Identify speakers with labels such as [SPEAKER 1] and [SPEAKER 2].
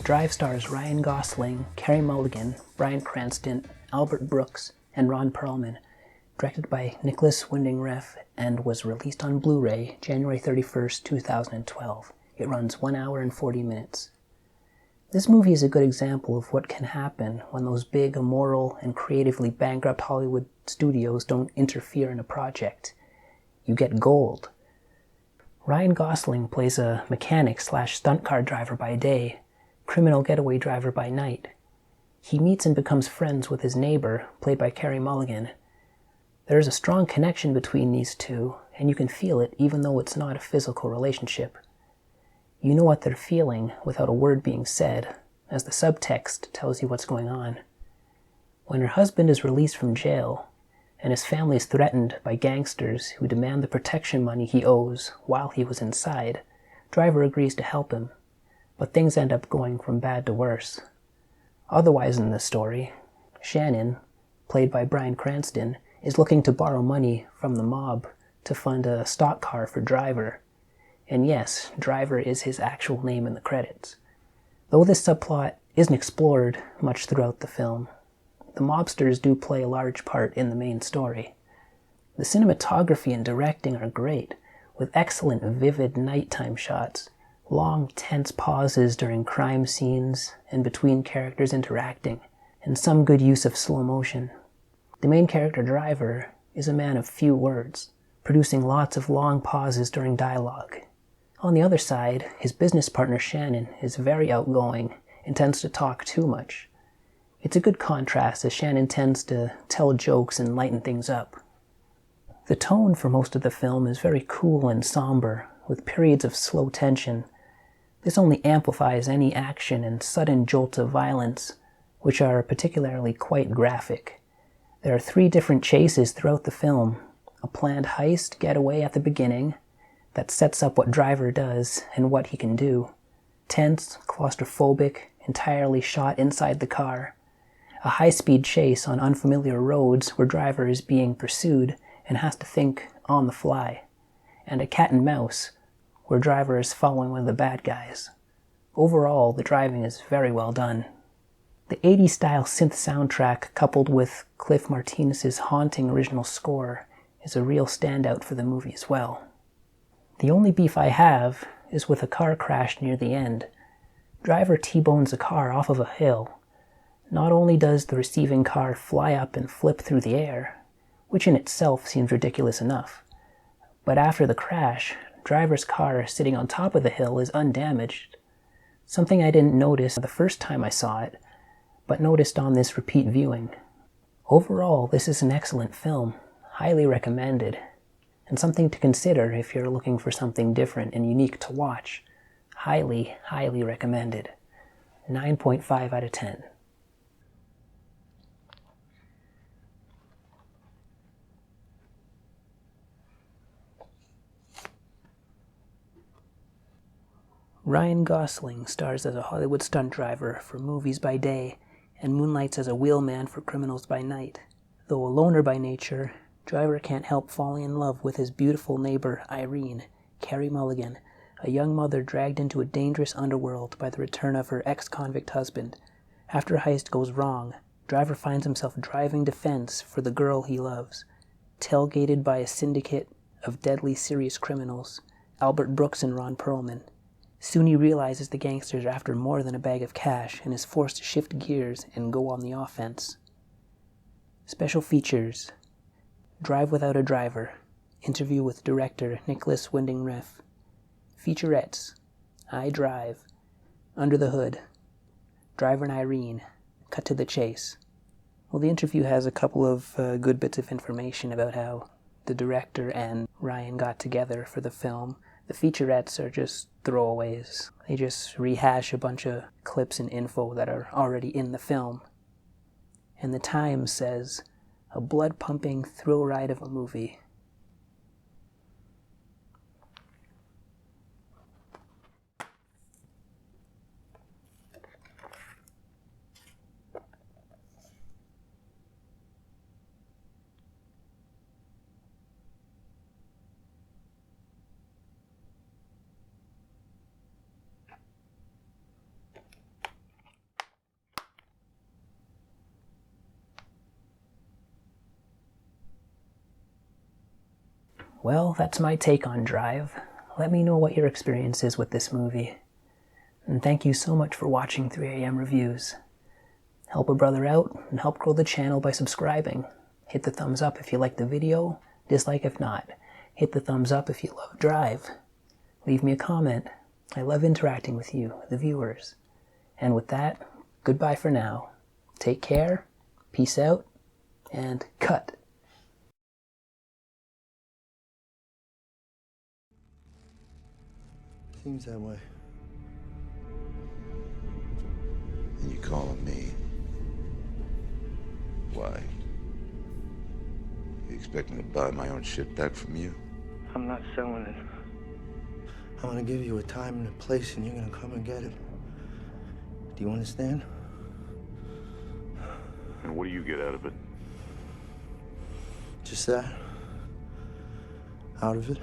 [SPEAKER 1] Drive stars Ryan Gosling, Carey Mulligan, Bryan Cranston, Albert Brooks, and Ron Perlman. Directed by Nicolas Winding Refn and was released on Blu-ray January 31st, 2012. It runs 1 hour and 40 minutes. This movie is a good example of what can happen when those big, immoral, and creatively bankrupt Hollywood studios don't interfere in a project. You get gold. Ryan Gosling plays a mechanic/stunt car driver by day, criminal getaway driver by night. He meets and becomes friends with his neighbor, played by Carey Mulligan. There is a strong connection between these two, and you can feel it even though it's not a physical relationship. You know what they're feeling without a word being said, as the subtext tells you what's going on. When her husband is released from jail, and his family is threatened by gangsters who demand the protection money he owes while he was inside, Driver agrees to help him, but things end up going from bad to worse. Otherwise in the story, Shannon, played by Bryan Cranston, is looking to borrow money from the mob to fund a stock car for Driver. And yes, Driver is his actual name in the credits. Though this subplot isn't explored much throughout the film, the mobsters do play a large part in the main story. The cinematography and directing are great, with excellent vivid nighttime shots, long tense pauses during crime scenes and between characters interacting, and some good use of slow motion. The main character Driver is a man of few words, producing lots of long pauses during dialogue. On the other side, his business partner Shannon is very outgoing and tends to talk too much. It's a good contrast as Shannon tends to tell jokes and lighten things up. The tone for most of the film is very cool and somber, with periods of slow tension. This only amplifies any action and sudden jolts of violence, which are particularly quite graphic. There are 3 different chases throughout the film: a planned heist getaway at the beginning that sets up what Driver does and what he can do, tense, claustrophobic, entirely shot inside the car, a high-speed chase on unfamiliar roads where Driver is being pursued and has to think on the fly, and a cat and mouse where Driver is following one of the bad guys. Overall, the driving is very well done. The 80s-style synth soundtrack coupled with Cliff Martinez's haunting original score is a real standout for the movie as well. The only beef I have is with a car crash near the end. Driver T-bones a car off of a hill. Not only does the receiving car fly up and flip through the air, which in itself seems ridiculous enough, but after the crash, Driver's car sitting on top of the hill is undamaged. Something I didn't notice the first time I saw it, but noticed on this repeat viewing. Overall, this is an excellent film, highly recommended, and something to consider if you're looking for something different and unique to watch. Highly, highly recommended. 9.5 out of 10. Ryan Gosling stars as a Hollywood stunt driver for movies by day and moonlights as a wheelman for criminals by night. Though a loner by nature, Driver can't help falling in love with his beautiful neighbor Irene, Carey Mulligan, a young mother dragged into a dangerous underworld by the return of her ex-convict husband. After a heist goes wrong, Driver finds himself driving defense for the girl he loves, tailgated by a syndicate of deadly serious criminals, Albert Brooks and Ron Perlman. Soon he realizes the gangsters are after more than a bag of cash and is forced to shift gears and go on the offense. Special features: Drive Without a Driver, interview with director Nicolas Winding Refn. Featurettes: I Drive, Under the Hood, Driver and Irene, Cut to the Chase. Well, the interview has a couple of good bits of information about how the director and Ryan got together for the film. The featurettes are just throwaways. They just rehash a bunch of clips and info that are already in the film. And the Times says, a blood-pumping thrill ride of a movie. Well, that's my take on Drive. Let me know what your experience is with this movie. And thank you so much for watching 3 AM Reviews. Help a brother out and help grow the channel by subscribing. Hit the thumbs up if you like the video, dislike if not. Hit the thumbs up if you love Drive. Leave me a comment. I love interacting with you, the viewers. And with that, goodbye for now. Take care, peace out, and cut.
[SPEAKER 2] Seems that way.
[SPEAKER 3] And you calling me? Why? You expect me to buy my own shit back from you?
[SPEAKER 2] I'm not selling it. I'm gonna give you a time and a place, and you're gonna come and get it. Do you understand?
[SPEAKER 3] And what do you get out of it?
[SPEAKER 2] Just that. Out of it.